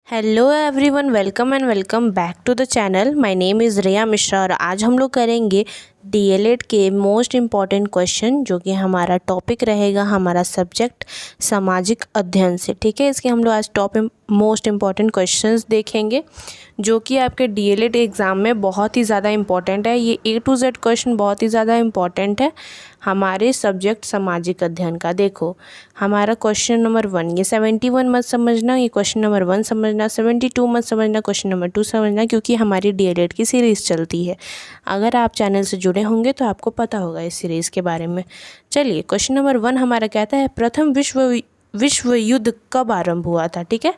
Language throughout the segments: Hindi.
Hello everyone, welcome and welcome back to the channel. My name is Riya Mishra और आज हम लोग करेंगे डीएलएड के मोस्ट इम्पॉर्टेंट क्वेश्चन, जो कि हमारा टॉपिक रहेगा, हमारा सब्जेक्ट सामाजिक अध्ययन से। ठीक है, इसके हम लोग आज मोस्ट इम्पॉर्टेंट क्वेश्चंस देखेंगे, जो कि आपके डीएलएड एग्ज़ाम में बहुत ही ज़्यादा इम्पॉर्टेंट है। ये A to Z क्वेश्चन बहुत ही ज़्यादा इम्पॉर्टेंट है हमारे सब्जेक्ट सामाजिक अध्ययन का। देखो, हमारा क्वेश्चन नंबर 1, ये 71 मत समझना, ये क्वेश्चन नंबर 1 समझना, 72 मत समझना, क्वेश्चन नंबर 2 समझना, क्योंकि हमारी डीएलएड की सीरीज़ चलती है। अगर आप चैनल से जुड़े होंगे तो आपको पता होगा इस सीरीज़ के बारे में। चलिए, क्वेश्चन नंबर 1 हमारा कहता है, प्रथम विश्व युद्ध कब आरंभ हुआ था। ठीक है,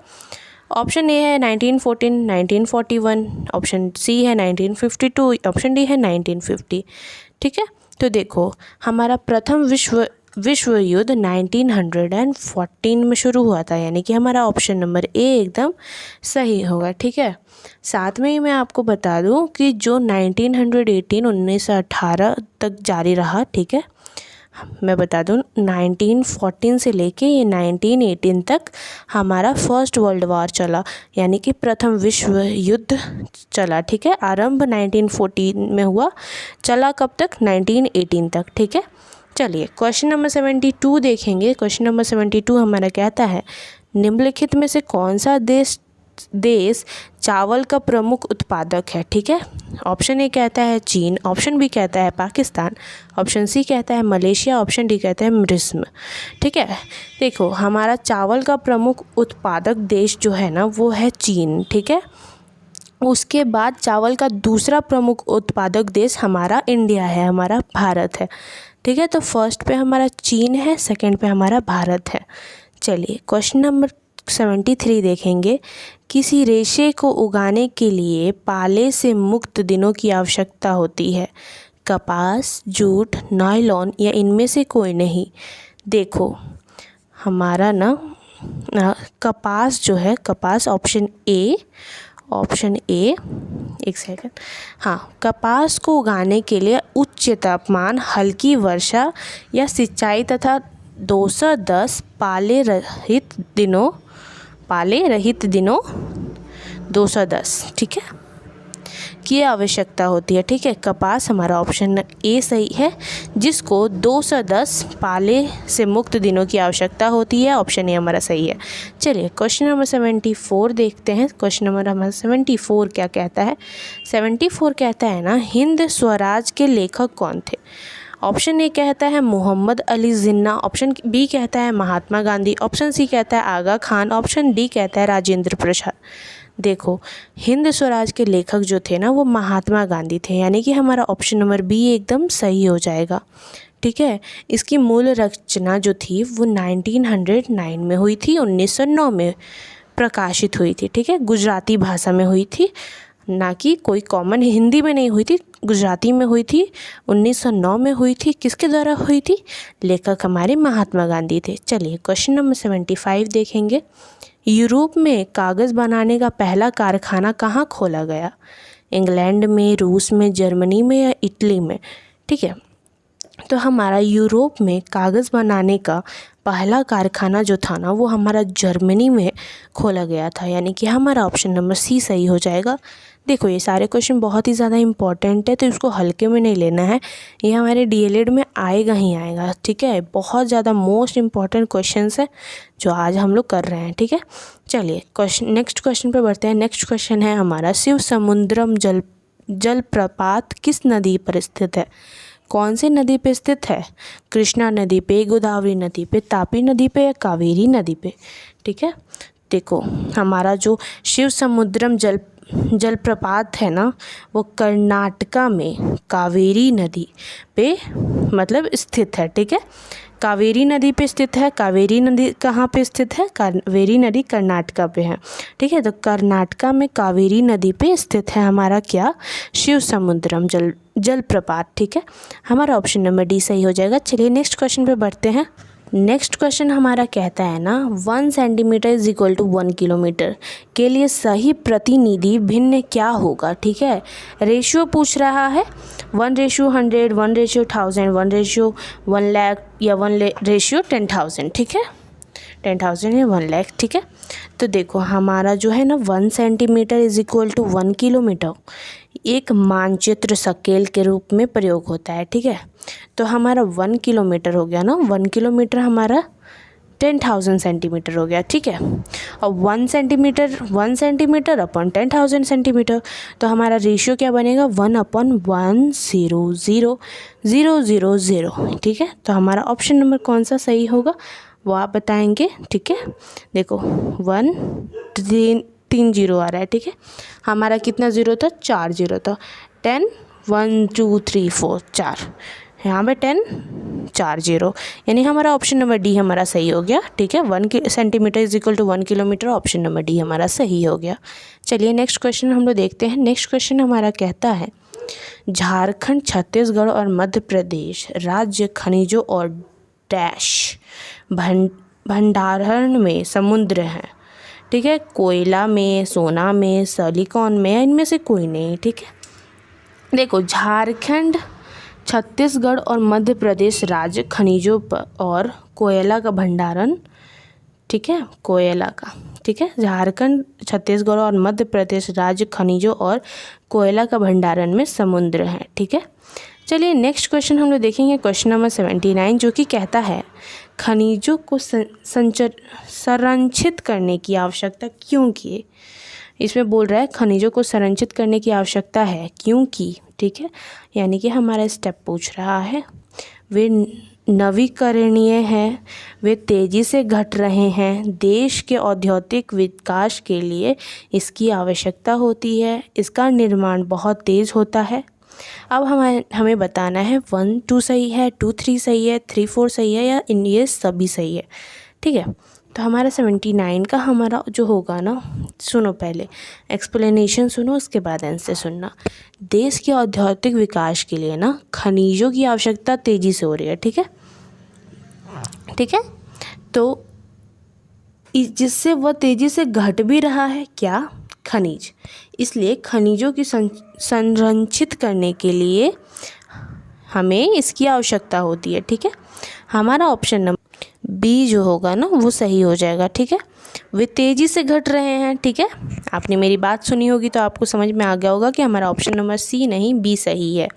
ऑप्शन ए है 1914, 1941, ऑप्शन सी है 1952, ऑप्शन डी है 1950। ठीक है, तो देखो, हमारा प्रथम विश्व युद्ध 1914 में शुरू हुआ था, यानी कि हमारा ऑप्शन नंबर ए एकदम सही होगा। ठीक है, साथ में ही मैं आपको बता दूं कि जो 1918 तक जारी रहा, ठीक है, मैं बता दूं 1914 से लेके ये 1918 तक हमारा फर्स्ट वर्ल्ड वॉर चला, यानी कि प्रथम विश्व युद्ध चला। ठीक है, आरंभ 1914 में हुआ, चला कब तक, 1918 तक। ठीक है, चलिए क्वेश्चन नंबर 72 देखेंगे। क्वेश्चन नंबर 72 हमारा कहता है, निम्नलिखित में से कौन सा देश चावल का प्रमुख उत्पादक है। ठीक है, ऑप्शन ए कहता है चीन, ऑप्शन बी कहता है पाकिस्तान, ऑप्शन सी कहता है मलेशिया, ऑप्शन डी कहता है मिस्र। ठीक है, देखो, हमारा चावल का प्रमुख उत्पादक देश जो है ना, वो है चीन। ठीक है, उसके बाद चावल का दूसरा प्रमुख उत्पादक देश हमारा इंडिया है, हमारा भारत है। ठीक है, तो फर्स्ट पे हमारा चीन है, सेकंड पे हमारा भारत है। चलिए क्वेश्चन नंबर 73 देखेंगे। किसी रेशे को उगाने के लिए पाले से मुक्त दिनों की आवश्यकता होती है, कपास, जूट, नायलॉन या इनमें से कोई नहीं। देखो, हमारा ना कपास जो है, कपास ऑप्शन ए, एक सेकंड, हाँ, कपास को उगाने के लिए उच्च तापमान, हल्की वर्षा या सिंचाई तथा 210 पाले रहित दिनों 210, ठीक है, की आवश्यकता होती है। ठीक है, कपास हमारा ऑप्शन ए सही है, जिसको 210 पाले से मुक्त दिनों की आवश्यकता होती है। ऑप्शन ए हमारा सही है। चलिए क्वेश्चन नंबर 74 देखते हैं। क्वेश्चन नंबर हमारा 74 क्या कहता है। 74 कहता है ना, हिंद स्वराज के लेखक कौन थे। ऑप्शन ए कहता है मोहम्मद अली जिन्ना, ऑप्शन बी कहता है महात्मा गांधी, ऑप्शन सी कहता है आगा खान, ऑप्शन डी कहता है राजेंद्र प्रसाद। देखो, हिंद स्वराज के लेखक जो थे ना, वो महात्मा गांधी थे, यानी कि हमारा ऑप्शन नंबर बी एकदम सही हो जाएगा। ठीक है, इसकी मूल रचना जो थी वो 1909 में हुई थी, 1909 में प्रकाशित हुई थी। ठीक है, गुजराती भाषा में हुई थी, ना कि कोई कॉमन हिंदी में नहीं हुई थी, गुजराती में हुई थी, 1909 में हुई थी। किसके द्वारा हुई थी, लेखक हमारे महात्मा गांधी थे। चलिए क्वेश्चन नंबर 75 देखेंगे। यूरोप में कागज़ बनाने का पहला कारखाना कहाँ खोला गया, इंग्लैंड में, रूस में, जर्मनी में या इटली में। ठीक है, तो हमारा यूरोप में कागज़ बनाने का पहला कारखाना जो था ना, वो हमारा जर्मनी में खोला गया था, यानी कि हमारा ऑप्शन नंबर सी सही हो जाएगा। देखो, ये सारे क्वेश्चन बहुत ही ज़्यादा इंपॉर्टेंट है, तो इसको हल्के में नहीं लेना है, ये हमारे डीएलएड में आएगा ही आएगा। ठीक है, बहुत ज़्यादा मोस्ट इम्पॉर्टेंट क्वेश्चंस है जो आज हम लोग कर रहे हैं। ठीक है, चलिए नेक्स्ट क्वेश्चन पे बढ़ते हैं। नेक्स्ट क्वेश्चन है हमारा, शिव समुद्रम जलप्रपात किस नदी पर स्थित है। कौन सी नदी पे स्थित है, कृष्णा नदी पे, गोदावरी नदी पे, तापी नदी पे या कावेरी नदी पे। ठीक है, देखो, हमारा जो शिव समुद्रम जलप्रपात है ना, वो कर्नाटका में कावेरी नदी पे मतलब स्थित है। ठीक है, कावेरी नदी पे स्थित है। कावेरी नदी कहाँ पे स्थित है, कावेरी नदी कर्नाटका पे है। ठीक है, तो कर्नाटका में कावेरी नदी पे स्थित है हमारा क्या, शिव समुद्रम जलप्रपात। ठीक है, हमारा ऑप्शन नंबर डी सही हो जाएगा। चलिए नेक्स्ट क्वेश्चन पे बढ़ते हैं। नेक्स्ट क्वेश्चन हमारा कहता है ना, 1 centimetre is equal to 1 kilometre के लिए सही प्रतिनिधि भिन्न क्या होगा। ठीक है, रेशियो पूछ रहा है, 1:100, 1:1000, 1:1 लाख या 1:10,000। ठीक है, 10,000 या 1 लाख। ठीक है, तो देखो हमारा जो है ना 1 centimetre is equal to 1 kilometre एक मानचित्र स्केल के रूप में प्रयोग होता है, ठीक है। तो हमारा 1 किलोमीटर हो गया ना, 1 किलोमीटर हमारा 10,000 सेंटीमीटर हो गया, ठीक है। और 1 सेंटीमीटर अपन 10,000 सेंटीमीटर, तो हमारा रेशियो क्या बनेगा 1/100,000, ठीक है। तो हमारा ऑप्शन नंबर कौन सा सही होगा वो आप बताएंगे, ठीक है। देखो 3 जीरो आ रहा है, ठीक है। हमारा कितना ज़ीरो था, 4 जीरो था। 10 1 2 3 4 4, यहाँ पे 10 4 जीरो, यानी हमारा ऑप्शन नंबर डी हमारा सही हो गया, ठीक है। 1 centimetre is equal to 1 kilometre, option number D हमारा सही हो गया। चलिए नेक्स्ट क्वेश्चन हम लोग देखते हैं। नेक्स्ट क्वेश्चन हमारा कहता है झारखंड, छत्तीसगढ़ और मध्य प्रदेश राज्य खनिजों और डैश भंडारण में समुद्र हैं, ठीक है। कोयला में, सोना में, सिलिकॉन में, इनमें से कोई नहीं, ठीक है। देखो झारखंड, छत्तीसगढ़ और मध्य प्रदेश राज्य खनिजों और कोयला का भंडारण, ठीक है, कोयला का, ठीक है। झारखंड, छत्तीसगढ़ और मध्य प्रदेश राज्य खनिजों और कोयला का भंडारण में समुद्र है, ठीक है। चलिए नेक्स्ट क्वेश्चन हम लोग देखेंगे, क्वेश्चन नंबर 79, जो कि कहता है खनिजों को संरक्षित करने की आवश्यकता क्यों की। इसमें बोल रहा है खनिजों को संरक्षित करने की आवश्यकता है क्योंकि, ठीक है। यानी कि हमारा स्टेप पूछ रहा है, वे नवीकरणीय हैं, वे तेज़ी से घट रहे हैं, देश के औद्योगिक विकास के लिए इसकी आवश्यकता होती है, इसका निर्माण बहुत तेज़ होता है। अब हमें बताना है 1 2 सही है, 2 3 सही है, 3 4 सही है, या ये सभी सही है, ठीक है। तो हमारा 79 का हमारा जो होगा ना, सुनो पहले एक्सप्लेनेशन सुनो, उसके बाद आंसर सुनना। देश के औद्योगिक विकास के लिए ना खनिजों की आवश्यकता तेज़ी से हो रही है, ठीक है, ठीक है। तो जिससे वह तेज़ी से घट भी रहा है, क्या, खनिज। इसलिए खनिजों की संरक्षित करने के लिए हमें इसकी आवश्यकता होती है, ठीक है। हमारा ऑप्शन नंबर बी जो होगा ना वो सही हो जाएगा, ठीक है। वे तेज़ी से घट रहे हैं, ठीक है। आपने मेरी बात सुनी होगी तो आपको समझ में आ गया होगा कि हमारा ऑप्शन नंबर सी नहीं बी सही है।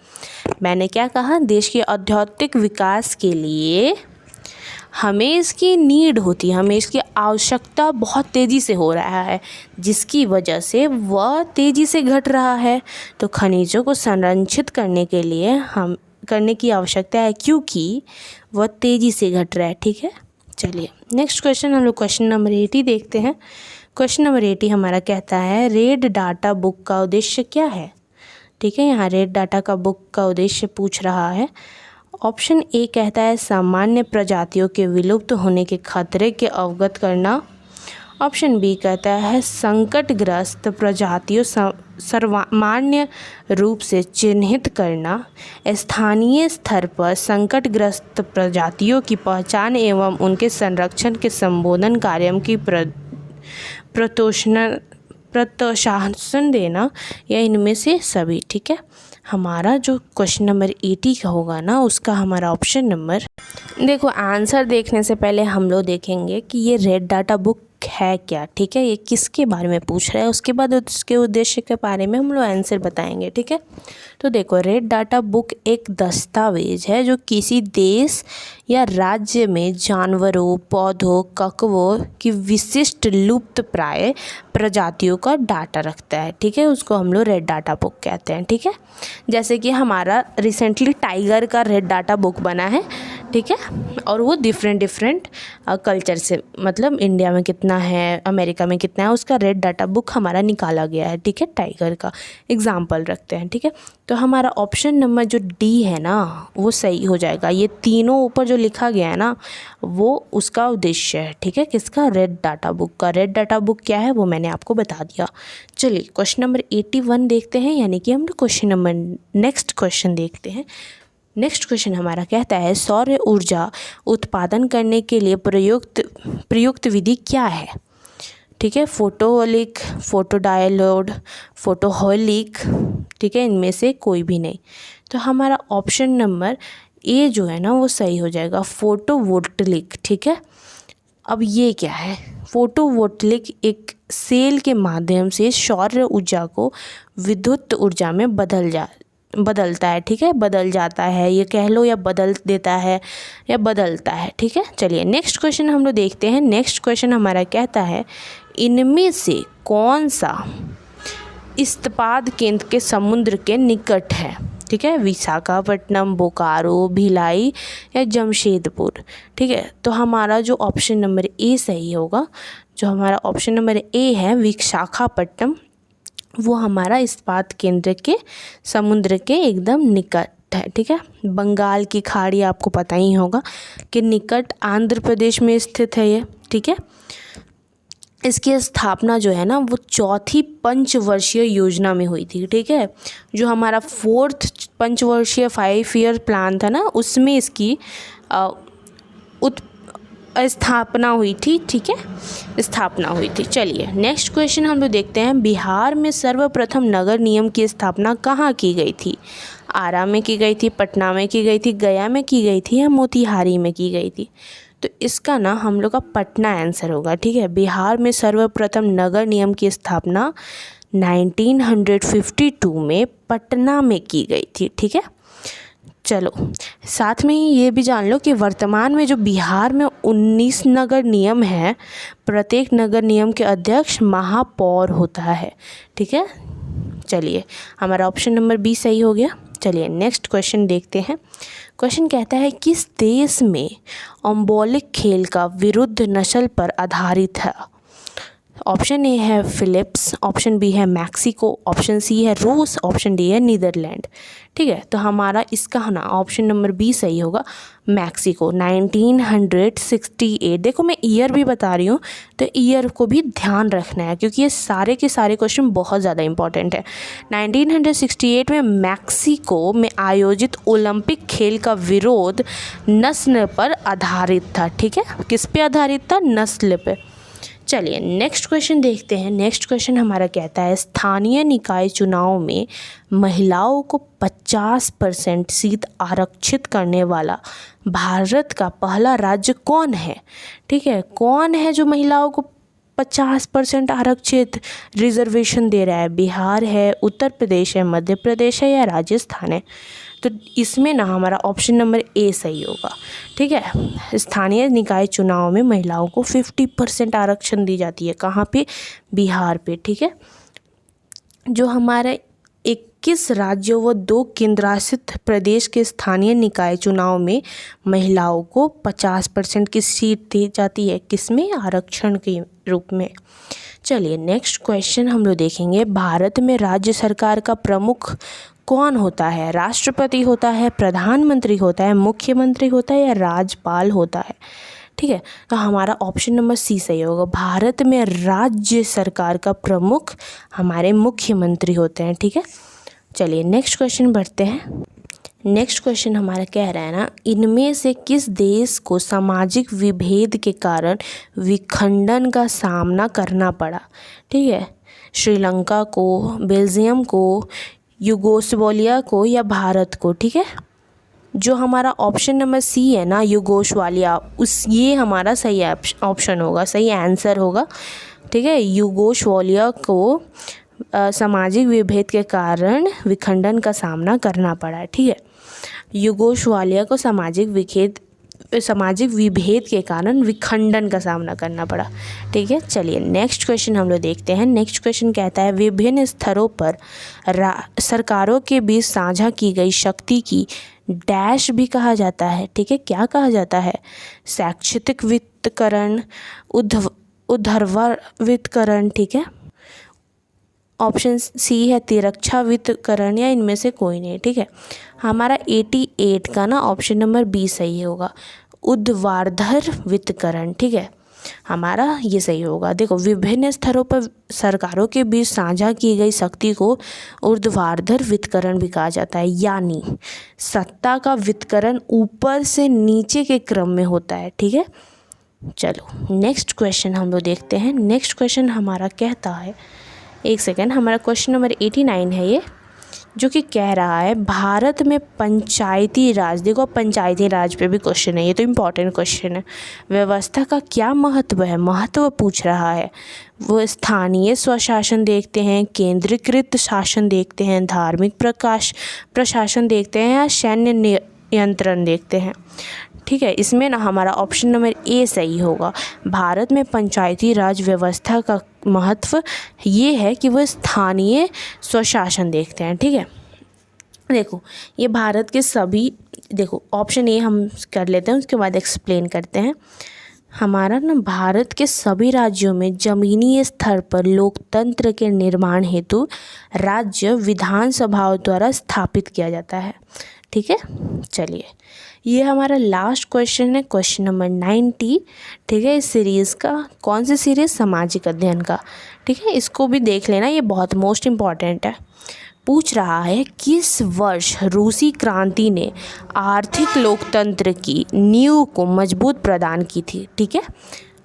मैंने क्या कहा, देश के औद्योगिक विकास के लिए हमें इसकी नीड होती है, हमें इसकी आवश्यकता बहुत तेज़ी से हो रहा है, जिसकी वजह से वह तेज़ी से घट रहा है। तो खनिजों को संरक्षित करने के लिए हम करने की आवश्यकता है क्योंकि वह तेज़ी से घट रहा है, ठीक है। चलिए नेक्स्ट क्वेश्चन हम लोग क्वेश्चन नंबर 80 देखते हैं। क्वेश्चन नंबर 80 हमारा कहता है रेड डाटा बुक का उद्देश्य क्या है, ठीक है। यहाँ रेड डाटा का बुक का उद्देश्य पूछ रहा है। ऑप्शन ए कहता है सामान्य प्रजातियों के विलुप्त होने के खतरे के अवगत करना। ऑप्शन बी कहता है संकटग्रस्त प्रजातियों सामान्य रूप से चिन्हित करना, स्थानीय स्तर पर संकटग्रस्त प्रजातियों की पहचान एवं उनके संरक्षण के संबोधन कार्यों की प्रोत्साहन देना, या इनमें से सभी, ठीक है। हमारा जो क्वेश्चन नंबर 80 का होगा ना उसका हमारा ऑप्शन नंबर, देखो आंसर देखने से पहले हम लोग देखेंगे कि ये रेड डाटा बुक है क्या, ठीक है। ये किसके बारे में पूछ रहा है, उसके बाद उसके उद्देश्य के बारे में हम लोग आंसर बताएंगे, ठीक है। तो देखो रेड डाटा बुक एक दस्तावेज है जो किसी देश या राज्य में जानवरों, पौधों, कछुओं की विशिष्ट लुप्त प्राय प्रजातियों का डाटा रखता है, ठीक है। उसको हम लोग रेड डाटा बुक कहते हैं, ठीक है। जैसे कि हमारा रिसेंटली टाइगर का रेड डाटा बुक बना है, ठीक है। और वो डिफरेंट कल्चर से, मतलब इंडिया में कितना है, अमेरिका में कितना है, उसका रेड डाटा बुक हमारा निकाला गया है, ठीक है। टाइगर का एग्जाम्पल रखते हैं, ठीक है। तो हमारा ऑप्शन नंबर जो डी है ना वो सही हो जाएगा। ये तीनों ऊपर जो लिखा गया है ना वो उसका उद्देश्य है, ठीक है। किसका, रेड डाटा बुक का। रेड डाटा बुक क्या है वो मैंने आपको बता दिया। चलिए क्वेश्चन नंबर 81 देखते हैं, यानी कि हम लोग क्वेश्चन नंबर नेक्स्ट क्वेश्चन देखते हैं। नेक्स्ट क्वेश्चन हमारा कहता है सौर ऊर्जा उत्पादन करने के लिए प्रयुक्त विधि क्या है, ठीक है। फोटोवोल्टिक, फोटोडायोड, फोटोहोलिक, ठीक है। इनमें से कोई भी नहीं। तो हमारा ऑप्शन नंबर ए जो है ना वो सही हो जाएगा, फोटोवोल्टिक, ठीक है। अब ये क्या है, फोटोवोल्टिक एक सेल के माध्यम से सौर ऊर्जा को विद्युत ऊर्जा में बदलता है, ठीक है, बदल जाता है, ये कह लो, या बदल देता है या बदलता है, ठीक है। चलिए नेक्स्ट क्वेश्चन हम लोग देखते हैं। नेक्स्ट क्वेश्चन हमारा कहता है इनमें से कौन सा इस्पात केंद्र के समुद्र के निकट है, ठीक है, विशाखापट्टनम, बोकारो, भिलाई या जमशेदपुर, ठीक है। तो हमारा जो ऑप्शन नंबर ए सही होगा, जो हमारा ऑप्शन नंबर ए है विशाखापट्टनम, वो हमारा इस्पात केंद्र के समुद्र के एकदम निकट है, ठीक है। बंगाल की खाड़ी आपको पता ही होगा कि निकट आंध्र प्रदेश में स्थित है ये, ठीक है। इसकी स्थापना जो है ना वो चौथी पंचवर्षीय योजना में हुई थी, ठीक है। जो हमारा 4th पंचवर्षीय 5 ईयर प्लान था ना, उसमें इसकी स्थापना हुई थी, ठीक है, स्थापना हुई थी। चलिए नेक्स्ट क्वेश्चन हम लोग देखते हैं। बिहार में सर्वप्रथम नगर निगम की स्थापना कहाँ की गई थी? आरा में की गई थी, पटना में की गई थी, गया में की गई थी या मोतिहारी में की गई थी? तो इसका ना हम लोग का पटना आंसर होगा, ठीक है। बिहार में सर्वप्रथम नगर निगम की स्थापना 1952 में पटना में की गई थी, ठीक है। चलो साथ में ही ये भी जान लो कि वर्तमान में जो बिहार में 19 नगर निगम है, प्रत्येक नगर निगम के अध्यक्ष महापौर होता है, ठीक है। चलिए हमारा ऑप्शन नंबर बी सही हो गया। चलिए नेक्स्ट क्वेश्चन देखते हैं। क्वेश्चन कहता है किस देश में ओम्बोलिक खेल का विरुद्ध नस्ल पर आधारित है? ऑप्शन ए है फिलिप्स, ऑप्शन बी है मैक्सिको, ऑप्शन सी है रूस, ऑप्शन डी है नीदरलैंड, ठीक है। तो हमारा इसका ना ऑप्शन नंबर बी सही होगा, मैक्सिको। 1968, देखो मैं ईयर भी बता रही हूँ तो ईयर को भी ध्यान रखना है क्योंकि ये सारे के सारे क्वेश्चन बहुत ज़्यादा इंपॉर्टेंट है। 1968 में मैक्सिको में आयोजित ओलंपिक खेल का विरोध नस्ल पर आधारित था, ठीक है। किस पे आधारित था? नस्ल पे। चलिए नेक्स्ट क्वेश्चन देखते हैं। नेक्स्ट क्वेश्चन हमारा कहता है स्थानीय निकाय चुनाव में महिलाओं को 50% सीट आरक्षित करने वाला भारत का पहला राज्य कौन है? ठीक है, कौन है जो महिलाओं को 50% आरक्षित रिजर्वेशन दे रहा है? बिहार है, उत्तर प्रदेश है, मध्य प्रदेश है या राजस्थान है? तो इसमें ना हमारा ऑप्शन नंबर ए सही होगा, ठीक है। स्थानीय निकाय चुनाव में महिलाओं को 50% आरक्षण दी जाती है। कहाँ पे? बिहार पे, ठीक है। जो हमारा 21 राज्यों व 2 केंद्रशासित प्रदेश के स्थानीय निकाय चुनाव में महिलाओं को 50% की सीट दी जाती है, किसमें? आरक्षण के रूप में। चलिए नेक्स्ट क्वेश्चन हम लोग देखेंगे। भारत में राज्य सरकार का प्रमुख कौन होता है? राष्ट्रपति होता है, प्रधानमंत्री होता है, मुख्यमंत्री होता है या राज्यपाल होता है? ठीक है, तो हमारा ऑप्शन नंबर सी सही होगा। भारत में राज्य सरकार का प्रमुख हमारे मुख्यमंत्री होते हैं, ठीक है। चलिए नेक्स्ट क्वेश्चन बढ़ते हैं। नेक्स्ट क्वेश्चन हमारा कह रहा है ना, इनमें से किस देश को सामाजिक विभेद के कारण विखंडन का सामना करना पड़ा? ठीक है, श्रीलंका को, बेल्जियम को, यूगोस्लाविया को या भारत को? ठीक है, जो हमारा ऑप्शन नंबर सी है ना, यूगोस्लाविया, ये हमारा सही ऑप्शन होगा, सही आंसर होगा, ठीक है। यूगोस्लाविया को सामाजिक विभेद के कारण विखंडन का सामना करना पड़ा है, ठीक है। यूगोस्लाविया को सामाजिक विभेद के कारण विखंडन का सामना करना पड़ा, ठीक है। चलिए नेक्स्ट क्वेश्चन हम लोग देखते हैं। नेक्स्ट क्वेश्चन कहता है विभिन्न स्तरों पर सरकारों के बीच साझा की गई शक्ति की डैश भी कहा जाता है, ठीक है। क्या कहा जाता है? शैक्षिक वित्तकरण, उर्ध्वर वित्तकरण, ठीक है। ऑप्शन सी है तिरछा वित्तकरण या इनमें से कोई नहीं, ठीक है। हमारा 88 का ना ऑप्शन नंबर बी सही होगा, ऊर्ध्वाधर वित्तकरण, ठीक है, हमारा ये सही होगा। देखो, विभिन्न स्तरों पर सरकारों के बीच साझा की गई शक्ति को ऊर्ध्वाधर वित्तकरण भी कहा जाता है, यानी सत्ता का वितरण ऊपर से नीचे के क्रम में होता है, ठीक है। चलो नेक्स्ट क्वेश्चन हम लोग देखते हैं। नेक्स्ट क्वेश्चन हमारा कहता है, एक सेकेंड, हमारा क्वेश्चन नंबर 89 है ये, जो कि कह रहा है भारत में पंचायती राज, देखो पंचायती राज पे भी क्वेश्चन है, ये तो इम्पॉर्टेंट क्वेश्चन है, व्यवस्था का क्या महत्व है, महत्व पूछ रहा है। वो स्थानीय स्वशासन देखते हैं, केंद्रीकृत शासन देखते हैं, धार्मिक प्रशासन देखते हैं, या सैन्य नियंत्रण देखते हैं। ठीक है, इसमें ना हमारा ऑप्शन नंबर ए सही होगा। भारत में पंचायती राज व्यवस्था का महत्व ये है कि वो स्थानीय स्वशासन देखते हैं। ठीक है, देखो ये भारत के सभी, देखो ऑप्शन ए हम कर लेते हैं, उसके बाद एक्सप्लेन करते हैं। हमारा ना भारत के सभी राज्यों में जमीनी स्तर पर लोकतंत्र के निर्माण हेतु राज्य विधानसभाओं द्वारा स्थापित किया जाता है। ठीक है, चलिए ये हमारा लास्ट क्वेश्चन है, क्वेश्चन नंबर 90। ठीक है, इस सीरीज़ का, कौन सी सीरीज़, सामाजिक अध्ययन का। ठीक है, इसको भी देख लेना, ये बहुत मोस्ट इम्पॉर्टेंट है। पूछ रहा है किस वर्ष रूसी क्रांति ने आर्थिक लोकतंत्र की नींव को मजबूत प्रदान की थी। ठीक है,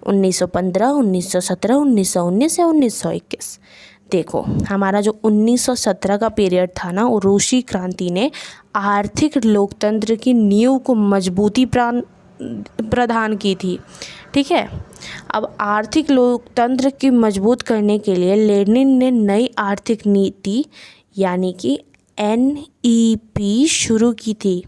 1915, 1917, 1919 या 1921। देखो हमारा जो 1917 का पीरियड था ना, वो रूसी क्रांति ने आर्थिक लोकतंत्र की नींव को मजबूती प्रदान की थी। ठीक है, अब आर्थिक लोकतंत्र की मजबूत करने के लिए लेनिन ने नई आर्थिक नीति यानी कि NEP शुरू की थी।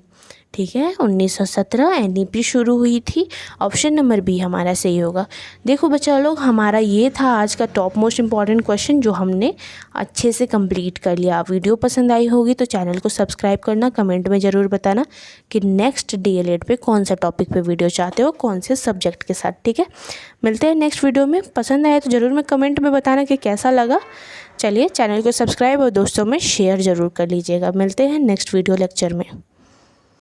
ठीक है, 1917 NEP शुरू हुई थी। ऑप्शन नंबर बी हमारा सही होगा। देखो बच्चा लोग, हमारा ये था आज का टॉप मोस्ट इम्पॉर्टेंट क्वेश्चन जो हमने अच्छे से कंप्लीट कर लिया। वीडियो पसंद आई होगी तो चैनल को सब्सक्राइब करना, कमेंट में ज़रूर बताना कि नेक्स्ट DLED पे कौन सा टॉपिक पे वीडियो चाहते हो, कौन से सब्जेक्ट के साथ। ठीक है, मिलते हैं नेक्स्ट वीडियो में। पसंद आया तो ज़रूर में कमेंट में बताना कि कैसा लगा। चलिए चैनल को सब्सक्राइब और दोस्तों में शेयर ज़रूर कर लीजिएगा। मिलते हैं नेक्स्ट वीडियो लेक्चर में।